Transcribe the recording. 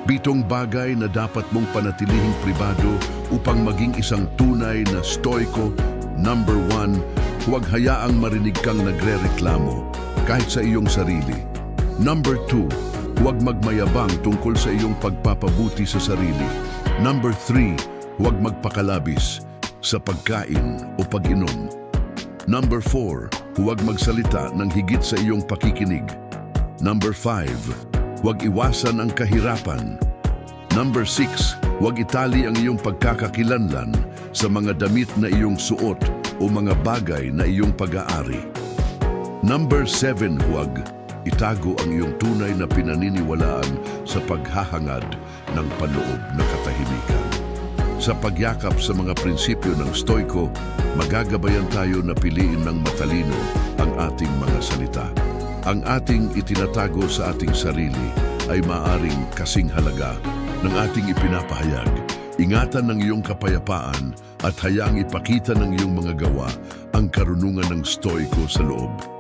7 bagay na dapat mong panatilihing pribado upang maging isang tunay na stoiko. Number 1, huwag hayaang marinig kang nagrereklamo kahit sa iyong sarili. Number 2, huwag magmayabang tungkol sa iyong pagpapabuti sa sarili. Number 3, huwag magpakalabis sa pagkain o pag-inom. Number 4, huwag magsalita ng higit sa iyong pakikinig. Number 5, huwag iwasan ang kahirapan. Number 6, huwag itali ang iyong pagkakakilanlan sa mga damit na iyong suot o mga bagay na iyong pag-aari. Number 7, huwag itago ang iyong tunay na pinaniniwalaan sa paghahangad ng panloob na katahimikan. Sa pagyakap sa mga prinsipyo ng stoiko, magagabayan tayo na piliin ng matalino ang ating mga salita. Ang ating itinatago sa ating sarili ay maaring kasing halaga ng ating ipinapahayag. Ingatan ng iyong kapayapaan at hayaang ipakita ng iyong mga gawa ang karunungan ng stoiko sa loob.